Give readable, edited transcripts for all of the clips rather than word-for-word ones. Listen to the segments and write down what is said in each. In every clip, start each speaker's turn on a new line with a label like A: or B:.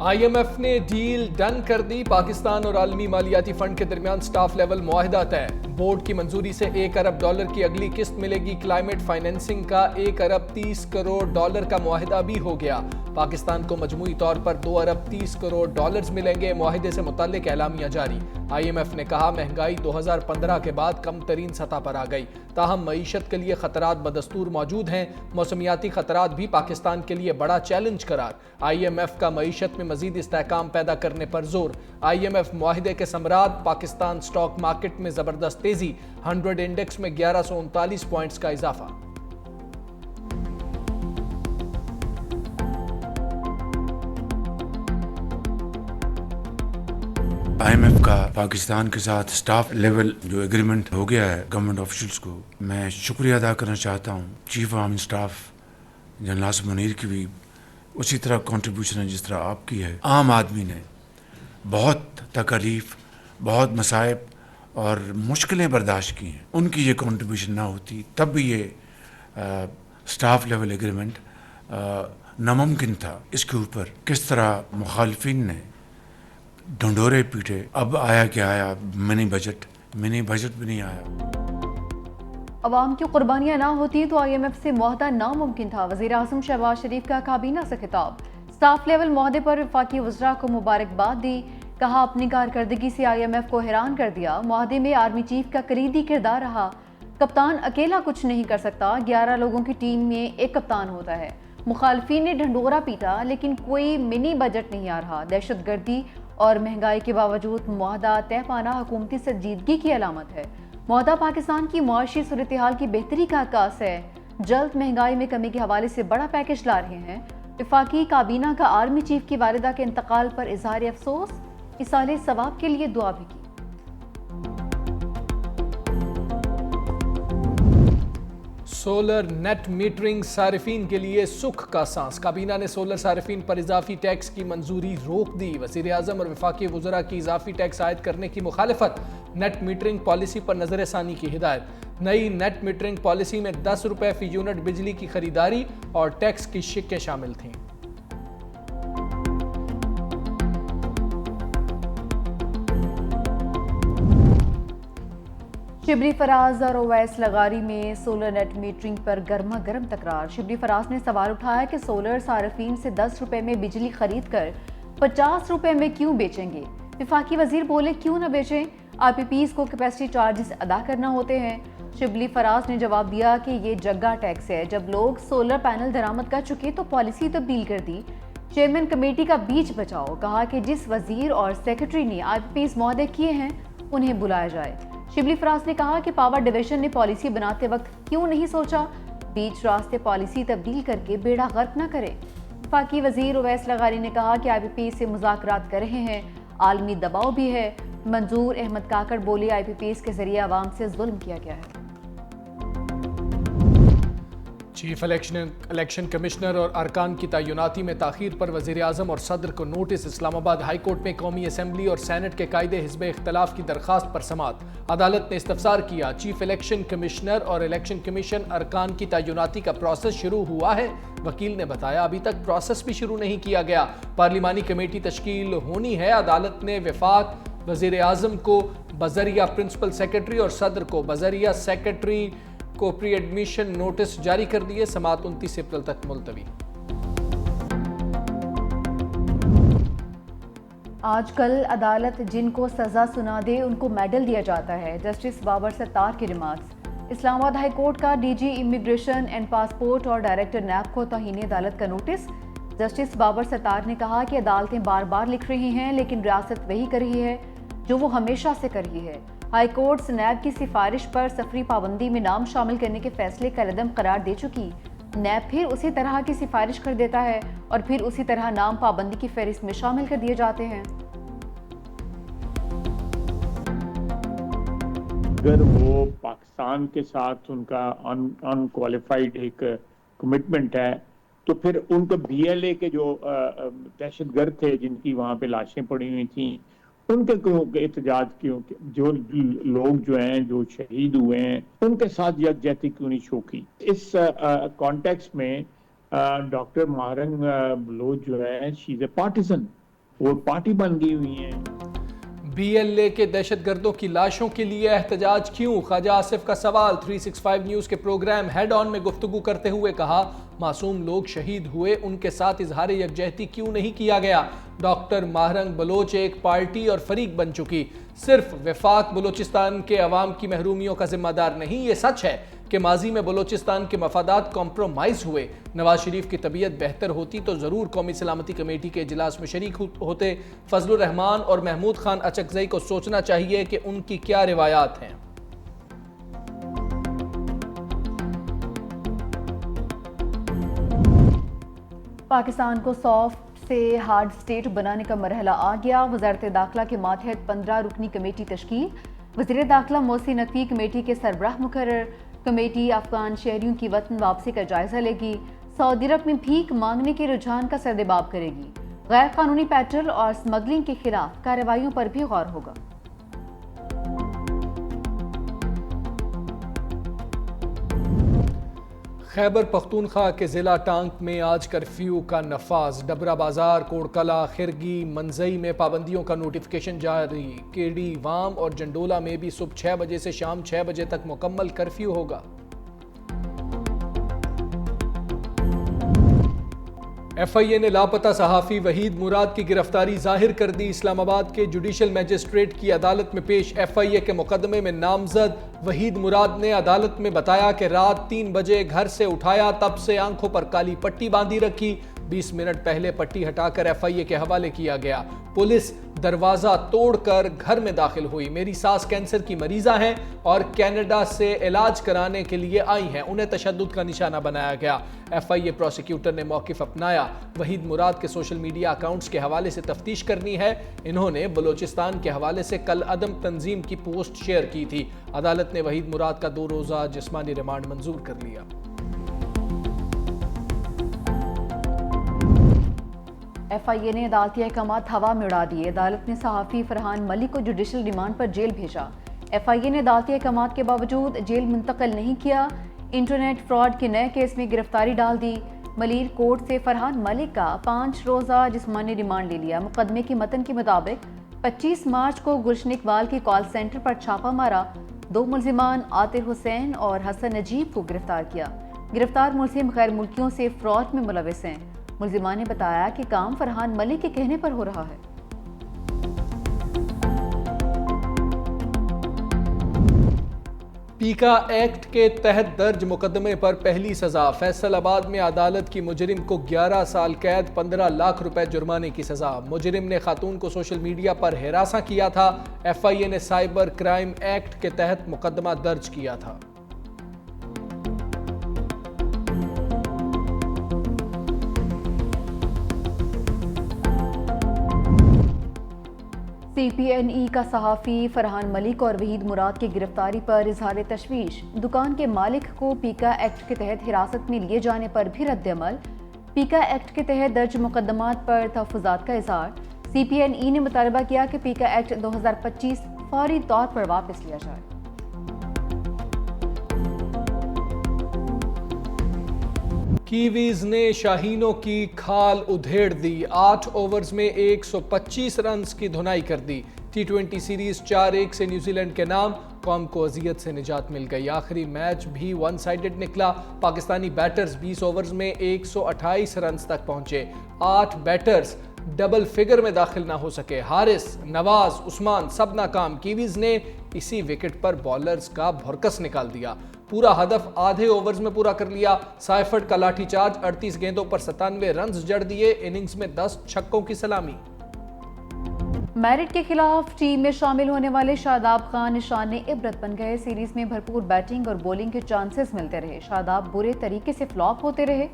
A: IMF ने deal done कर दी। पाकिस्तान और आलमी मालियाती फंड के दरमियान स्टाफ लेवल मुआहदा तय। बोर्ड की मंजूरी से $1 अरब की अगली किस्त मिलेगी। क्लाइमेट फाइनेंसिंग का $1 अरब 30 करोड़ का मुआहदा भी हो गया। पाकिस्तान को मजमूई तौर पर $2 अरब 30 करोड़ मिलेंगे। मुआहदे से मुताल्लिक एलामिया जारी। IMF ने कहा महंगाई 2015 के बाद कम तरीन सतह पर आ गई, ताहम मईशत के लिए खतरात बदस्तूर मौजूद हैं। मौसमियाती खतरात भी पाकिस्तान के लिए बड़ा चैलेंज करार। IMF का मईशत में मजीद इस्तेहकाम पैदा करने पर जोर। IMF मुआहिदे के समरात। पाकिस्तान स्टॉक मार्केट में जबरदस्त तेजी। 100 इंडेक्स में 1139 पॉइंट्स का इजाफा।
B: IMF का पाकिस्तान के साथ स्टाफ लेवल जो एग्रीमेंट हो गया है गवर्नमेंट ऑफिशियल्स को, मैं शुक्रिया अदा करना चाहता हूँ। Chief army staff general Nasir Munir की भी उसी तरह कंट्रीब्यूशन है जिस तरह आपकी है। आम आदमी ने बहुत तकलीफ, बहुत मसाइब और मुश्किलें बर्दाश्त की हैं। उनकी ये कंट्रीब्यूशन ना होती तब भी ये स्टाफ लेवल एग्रीमेंट नामुमकिन था। इसके ऊपर किस तरह मुखालफिन ने ढंढोरे पीटे। अब आया क्या आया, मिनी बजट भी नहीं आया।
C: अवाम की कुर्बानियां ना होती तो IMF से मुआहदा नामुमकिन था। वज़ीर आज़म शहबाज शरीफ का काबीना से खिताब। स्टाफ लेवल मुआहदे पर वफाकी वज़रा को मुबारकबाद दी। कहा अपनी कारकर्दगी से IMF को हैरान कर दिया। मुआहदे में आर्मी चीफ का कलीदी किरदार रहा। कप्तान अकेला कुछ नहीं कर सकता। 11 लोगों की टीम में एक कप्तान होता है। मुखालफी ने ढंढोरा पीटा लेकिन कोई मिनी बजट नहीं आ रहा। दहशतगर्दी और महंगाई के बावजूद मुआहदा तय पाना हुकूमती संजीदगी की अलामत है। मुआहदा पाकिस्तान की मुआशी सूरत हाल की बेहतरी का आगाज है। जल्द महंगाई में कमी के हवाले से बड़ा पैकेज ला रहे हैं। वफाकी काबीना का आर्मी चीफ की वालिदा के इंतकाल पर इजहार अफसोस। इसाले सवाब के लिए दुआ भी की।
A: सोलर नेट मीटरिंग सारिफीन के लिए सुख का सांस। काबीना ने सोलर सारिफीन पर इजाफी टैक्स की मंजूरी रोक दी। वज़ीर आज़म और वफाकी वज़रा की इजाफी टैक्स आयद करने की मुखालफत। नेट मीटरिंग पॉलिसी पर नजर सानी की हिदायत। नई नेट मीटरिंग पॉलिसी में ₹10 फी यूनिट बिजली की खरीदारी और टैक्स की शिक्कें शामिल थीं।
C: शिबली फराज और ओवैस लगारी में सोलर नेट मीटरिंग पर गर्मा गर्म तकरार। शिबली फराज ने सवाल उठाया कि सोलर सार्फिन से ₹10 में बिजली खरीद कर ₹50 में क्यों बेचेंगे। वफाकी वजीर बोले क्यों न बेचें, IPPs को कैपेसिटी चार्जेस अदा करना होते हैं। शिबली फराज ने जवाब दिया कि ये जग्गा टैक्स है। जब लोग सोलर पैनल दरामद कर चुके तो पॉलिसी तब्दील कर दी। चेयरमैन कमेटी का बीच बचाओ। कहा कि जिस वजीर और सेक्रेटरी ने IPPs मुआहदे किए हैं उन्हें बुलाया जाए। शिबली फराज ने कहा कि पावर डिवीजन ने पॉलिसी बनाते वक्त क्यों नहीं सोचा, बीच रास्ते पॉलिसी तब्दील करके बेड़ा गर्क न करे। वफाकी वजीर ओवैस लगारी ने कहा कि IPPs से मुज़ाकरात कर रहे हैं, आलमी दबाव भी है। मंजूर अहमद काकड़ बोले IPPs के जरिए आवाम से जुल्म किया गया है।
A: चीफ इलेक्शन कमिश्नर और अरकान की तैनाती में ताखीर पर वज़ीर आज़म और सदर को नोटिस। इस्लामाबाद हाई कोर्ट में कौमी असम्बली और सैनेट के कायदे हिज़्ब इख्तलाफ की दरख्वास्त पर समात। अदालत ने इस्तफसार किया। चीफ इलेक्शन कमिश्नर और इलेक्शन कमीशन अरकान की तैनाती का प्रोसेस शुरू हुआ है। वकील ने बताया अभी तक प्रोसेस भी शुरू नहीं किया गया। पार्लिमानी कमेटी तश्कील होनी है। अदालत ने वफाक वज़ीर आज़म को बजरिया प्रिंसिपल सेक्रेटरी और सदर को बजरिया सेक्रेटरी को प्री एडमिशन नोटिस जारी कर दिए। समात 29 अप्रैल तक मुलतवी।
C: आजकल अदालत जिनको सजा सुना दे उनको मेडल दिया जाता है। जस्टिस बाबर सत्तार की रिमार्क्स। इस्लामाबाद हाई कोर्ट का DG इमिग्रेशन एंड पासपोर्ट और डायरेक्टर NAB को तौहीन अदालत का नोटिस। जस्टिस बाबर सत्तार ने कहा कि अदालतें बार बार लिख रही हैं लेकिन रियासत वही कर रही है जो वो हमेशा से कर रही है। हाई कोर्ट NAB की सिफारिश पर सफरी पाबंदी में नाम शामिल करने के फैसले का रद्दम करार दे चुकी। NAB फिर उसी तरह की सिफारिश कर देता है और फिर उसी तरह नाम पाबंदी की फहरिस्त में शामिल कर दिए जाते हैं।
D: अगर वो पाकिस्तान के साथ उनका अनक्वालिफाइड एक कमिटमेंट है तो फिर उनको BLA के जो दहशतगर्द थे जिनकी वहाँ पे लाशें पड़ी हुई थी उनके क्यों एहतजाज क्यों, जो लोग जो हैं जो शहीद हुए हैं उनके साथ यकजहती क्यों नहीं शो की। इस कॉन्टेक्स्ट में डॉक्टर महारंग बलोच जो है शी इज ए पार्टिसन वो पार्टी बन गई हुई है।
A: बीएलए के दहशतगर्दों की लाशों के लिए एहतजाज क्यों? ख्वाजा आसिफ का सवाल 365 न्यूज के प्रोग्राम हेड ऑन में गुफ्तगू करते हुए कहा, मासूम लोग शहीद हुए, उनके साथ इजहार यकजहती क्यों नहीं किया गया? डॉक्टर माहरंग बलोच एक पार्टी और फरीक बन चुकी, सिर्फ वफाक बलोचिस्तान के अवाम की महरूमियों का जिम्मेदार नहीं। ये सच है कि माजी में बलोचिस्तान के मफादात कॉम्प्रोमाइज हुए। नवाज शरीफ की तबीयत बेहतर होती तो ज़रूर कौमी सलामती कमेटी के इजलास में शरीक होते। फजलुर रहमान और महमूद खान अचकजई को सोचना चाहिए कि उनकी क्या रिवायात हैं।
C: पाकिस्तान को सॉफ्ट से हार्ड स्टेट बनाने का मरहला आ गया। वजारत दाखिला के मातहत 15 रुकनी कमेटी तश्कील। वज़ीर दाखिला मोहसिन नकवी कमेटी के सरबराह मुकर्रर। कमेटी अफगान शहरियों की वतन वापसी का जायजा लेगी। सऊदी अरब में भीख मांगने के रुझान का सर्देबाब करेगी। गैर कानूनी पेट्रोल और स्मगलिंग के खिलाफ कार्रवाइयों पर भी गौर होगा।
A: खैबर पख्तूनख्वा के ज़िला टांक में आज कर्फ्यू का नफाज। डबरा बाजार, कोड़कला, खिरगी, मंजई में पाबंदियों का नोटिफिकेशन जारी। केडी, वाम और जंडोला में भी सुबह 6 बजे से शाम 6 बजे तक मुकम्मल कर्फ्यू होगा। FIA ने लापता सहाफ़ी वहीद मुराद की गिरफ्तारी जाहिर कर दी। इस्लामाबाद के जुडिशल मजिस्ट्रेट की अदालत में पेश FIA के मुकदमे में नामजद वहीद मुराद ने अदालत में बताया कि रात 3 बजे घर से उठाया, तब से आंखों पर काली पट्टी बांधी रखी। 20 मिनट पहले पट्टी हटाकर FIA के हवाले किया गया। पुलिस दरवाजा तोड़कर घर में दाखिल हुई। मेरी सास कैंसर की मरीजा हैं और कनाडा से इलाज कराने के लिए आई हैं, उन्हें तशद्दुद का निशाना बनाया गया। FIA प्रोसिक्यूटर ने मौक़िफ़ अपनाया। वहीद मुराद के सोशल मीडिया अकाउंट्स के हवाले से तफ्तीश करनी है। इन्होंने बलोचिस्तान के हवाले से कल अदम तंजीम की पोस्ट शेयर की थी। अदालत ने वहीद मुराद का 2 रोज़ा जिस्मानी रिमांड मंजूर कर लिया।
C: FIA ने अदालती अहकामात हवा में उड़ा दिए। अदालत ने सहाफ़ी फरहान मलिक को जुडिशल रिमांड पर जेल भेजा। FIA ने अदालती अहकामात के बावजूद जेल मुंतकिल नहीं किया। इंटरनेट फ्रॉड के नए केस में गिरफ्तारी डाल दी। मलीर कोर्ट से फरहान मलिक का 5 रोज़ा जिस्मानी रिमांड ले लिया। मुकदमे की मतन के मुताबिक 25 मार्च को गुलशन इकबाल के कॉल सेंटर पर छापा मारा। 2 मुल्जिमान आतिर हुसैन और हसन नजीब को गिरफ्तार किया। गिरफ्तार मुल्जिम गैर मुल्कियों से फ्रॉड में मुलविस हैं। मुल्जिमान ने बताया कि काम फरहान मलिक के कहने पर हो रहा है।
A: पीका एक्ट के तहत दर्ज मुकदमे पर पहली सजा। फैसलाबाद में अदालत की मुजरिम को 11 साल कैद, 15 लाख रुपए जुर्माने की सजा। मुजरिम ने खातून को सोशल मीडिया पर हिरासा किया था। FIA ने साइबर क्राइम एक्ट के तहत मुकदमा दर्ज किया था।
C: CPNE का सहाफ़ी फरहान मलिक और वहीद मुराद की गिरफ्तारी पर इजहार तशवीश। दुकान के मालिक को पीका एक्ट के तहत हिरासत में लिए जाने पर भी रद्द-ए-अमल। पीका एक्ट के तहत दर्ज मुकदमात पर तहफ़्फ़ुज़ात का इजहार। CPNE ने मुतालबा किया कि पीका एक्ट 2025 फौरी तौर पर वापस लिया जाए।
A: कीवीज ने शाहीनों की खाल उधेड़ दी। 8 ओवर्स में 125 रन की धुनाई कर दी। T20 सीरीज 4-1 से न्यूजीलैंड के नाम। कौम को अजियत से निजात मिल गई। आखिरी मैच भी वन साइडेड निकला। पाकिस्तानी बैटर्स 20 ओवर्स में 128 रन तक पहुंचे। 8 बैटर्स डबल फिगर में दाखिल ना हो सके। हारिस, नवाज, उस्मान सब नाकाम। कीवीज ने इसी विकेट पर बॉलर्स का भुरकस निकाल दिया। पूरा हदफ आधे ओवर्स में पूरा कर लिया। साइफर्ट का लाठीचार्ज, 38 गेंदों पर 97 रन जड़ दिए। इनिंग्स में 10 छक्कों की सलामी।
C: मैरिट के खिलाफ टीम में शामिल होने वाले शादाब खान निशान इबरत बन गए। सीरीज में भरपूर बैटिंग और बॉलिंग के चांसेस मिलते रहे। शादाब बुरे तरीके से फ्लॉप होते रहे।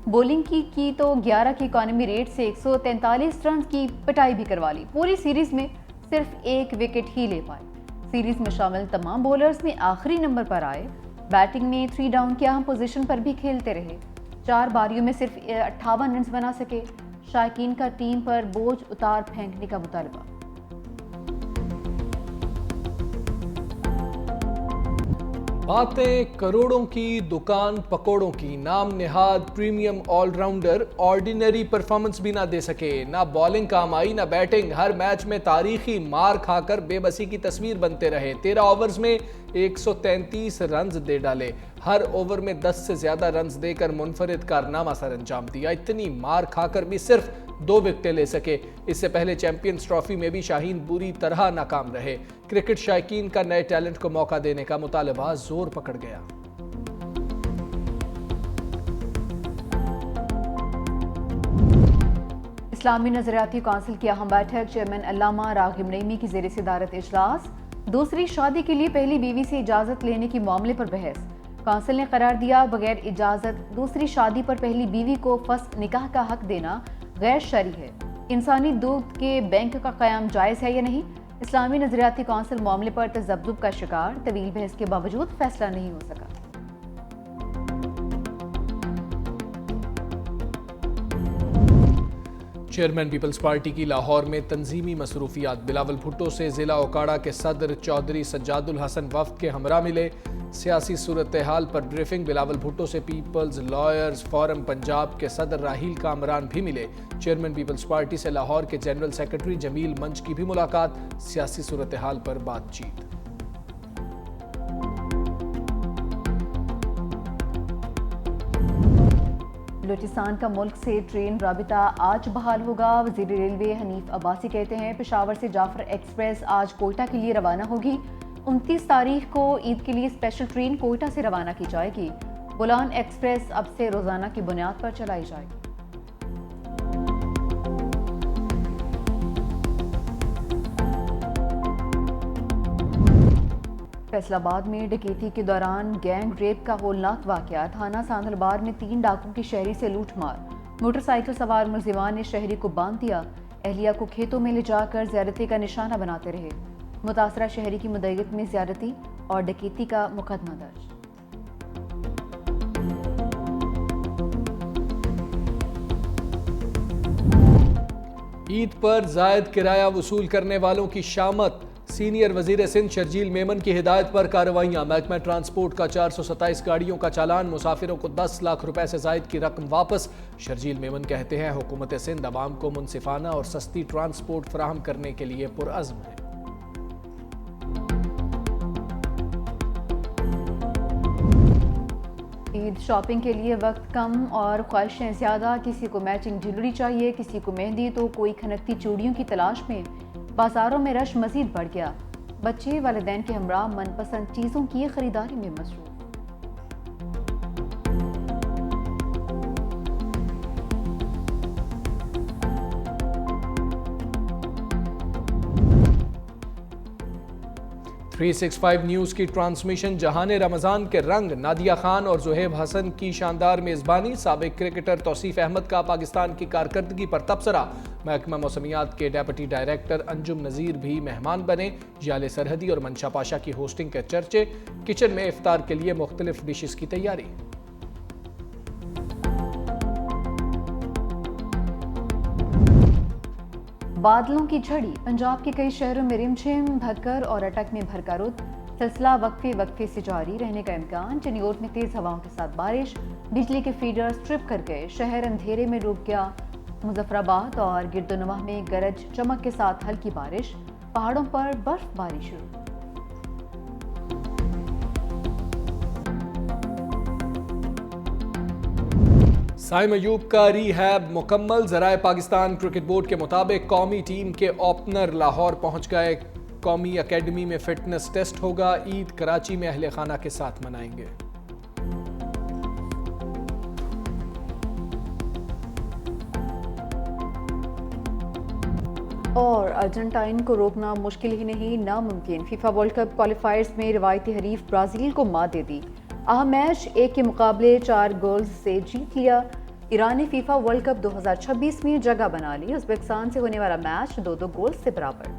C: बॉलिंग की तो 11 की इकॉनमी रेट से 143 रन की पिटाई भी करवा ली। पूरी सीरीज में सिर्फ 1 विकेट ही ले पाए। सीरीज में शामिल तमाम बॉलर्स में आखिरी नंबर पर आए। बैटिंग में 3 डाउन की अहम पोजीशन पर भी खेलते रहे। 4 बारियों में सिर्फ 58 रन बना सके। शायकीन का टीम पर बोझ उतार फेंकने का मुतालबा।
A: बातें करोड़ों की, दुकान पकोड़ों की। नाम निहाद प्रीमियम ऑलराउंडर ऑर्डिनरी परफॉर्मेंस भी ना दे सके, ना बॉलिंग काम आई ना बैटिंग। हर मैच में तारीखी मार खाकर बेबसी की तस्वीर बनते रहे। 13 ओवर्स में 133 रन्स दे डाले। हर ओवर में 10 से ज्यादा रन्स देकर मुनफरिद कारनामा सर अंजाम दिया। इतनी मार खाकर भी सिर्फ 2 विकेटें ले सके। इससे पहले चैंपियंस ट्रॉफी में भी शाहीन बुरी तरह नाकाम रहे। क्रिकेट शायकीन का नए टैलेंट को मौका देने का मुतालबा जोर पकड़ गया।
C: इस्लामी नजरियाती काउंसिल की अहम बैठक, चेयरमैन अल्लामा रागिब नईमी की ज़ेर सदारत इजलास। दूसरी शादी के लिए पहली बीवी से इजाज़त लेने के मामले पर बहस। काउंसिल ने करार दिया, बगैर इजाज़त दूसरी शादी पर पहली बीवी को फस्ख निकाह का हक देना गैर शरई है। इंसानी दूध के बैंक का क़याम जायज़ है या नहीं? इस्लामी नजरियाती काउंसिल मामले पर तज़ब्ज़ुब का शिकार, तवील बहस के बावजूद फैसला नहीं हो सका।
A: चेयरमैन पीपल्स पार्टी की लाहौर में तंजीमी मसरूफियात। बिलावल भुट्टो से जिला ओकाड़ा के सदर चौधरी सज्जादुल हसन वफ्द के हमरा मिले। सियासी सूरत हाल पर ब्रीफिंग। बिलावल भुट्टो से पीपल्स लॉयर्स फोरम पंजाब के सदर राहील कामरान भी मिले। चेयरमैन पीपल्स पार्टी से लाहौर के जनरल सेक्रेटरी जमील मंच की भी मुलाकात। सियासी सूरत हाल पर बातचीत।
C: बलूचिस्तान का मुल्क से ट्रेन राबिता आज बहाल होगा। वज़ीर रेलवे हनीफ अब्बासी कहते हैं, पेशावर से जाफर एक्सप्रेस आज कोयटा के लिए रवाना होगी। 29 तारीख को ईद के लिए स्पेशल ट्रेन कोयटा से रवाना की जाएगी। बोलान एक्सप्रेस अब से रोजाना की बुनियाद पर चलाई जाएगी। फैसलाबाद में डकैती के दौरान गैंग रेप का होलनाक वाकया। थाना सांदलबार में 3 डाकुओं की शहरी से लूटमार। मोटरसाइकिल सवार मुलजिमान ने शहरी को बांध दिया। एहलिया को खेतों में ले जाकर ज्यादती का निशाना बनाते रहे। मुतासरा शहरी की मुद्दत में ज्यादती और डकैती का मुकदमा दर्ज।
A: ईद पर जायद किराया वसूल करने वालों की शामत। सीनियर वजीर सिंध शर्जील मेमन की हिदायत पर कार्रवाइयां। महकमा ट्रांसपोर्ट का 427 गाड़ियों का चालान। मुसाफिरों को 10 लाख रुपए से जायद की रकम वापस। शर्जील मेमन कहते हैं, हुकूमत सिंध अवाम को मुनसिफाना और सस्ती ट्रांसपोर्ट फराहम करने के लिए पुरअज़्म है।
C: ईद शॉपिंग के लिए वक्त कम और ख्वाहिशें ज़्यादा। किसी को मैचिंग ज्वेलरी चाहिए, किसी को मेहंदी, तो कोई खनकती चूड़ियों की तलाश में। बाजारों में रश मजीद बढ़ गया। बच्चे वालिदैन के हमरा मनपसंद चीज़ों की खरीदारी में मसरूफ।
A: .365 न्यूज़ की ट्रांसमिशन जहान रमज़ान के रंग। नादिया खान और जुहेब हसन की शानदार मेज़बानी। साबिक क्रिकेटर तौसीफ अहमद का पाकिस्तान की कारकर्दगी पर तबसरा। महकमा मौसमियात के डेप्यूटी डायरेक्टर अंजुम नज़ीर भी मेहमान बने। जाले सरहदी और मंशा पाशा की होस्टिंग के चर्चे। किचन में इफ्तार के लिए मुख्तलिफ डिशेस की तैयारी।
C: बादलों की झड़ी। पंजाब के कई शहरों में रिमझिम, भक्कर और अटक में भरका रुत। सिलसिला वक्फे से जारी रहने का इम्कान। चनियोट में तेज हवाओं के साथ बारिश। बिजली के फीडर्स ट्रिप कर गए। शहर अंधेरे में डूब गया। मुजफ्फराबाद और गिरदोनवाह में गरज चमक के साथ हल्की बारिश। पहाड़ों पर बर्फबारी शुरू।
A: साइम अयूब का रीहैब मुकम्मल। ज़राए पाकिस्तान क्रिकेट बोर्ड के मुताबिक कौमी टीम के ओपनर लाहौर पहुंच गए। कौमी अकेडमी में फिटनेस टेस्ट होगा। ईद कराची में अहले खाना के साथ मनाएंगे।
C: और अर्जेंटाइन को रोकना मुश्किल ही नहीं, नामुमकिन। फीफा वर्ल्ड कप क्वालिफायर्स में रिवायती हरीफ ब्राजील को मात दे दी। अहम मैच 1 के मुकाबले 4 गोल्स से जीत लिया। ईरान ने फीफा वर्ल्ड कप 2026 में जगह बना ली। उज़्बेकिस्तान से होने वाला मैच 2-2 गोल्स से बराबर।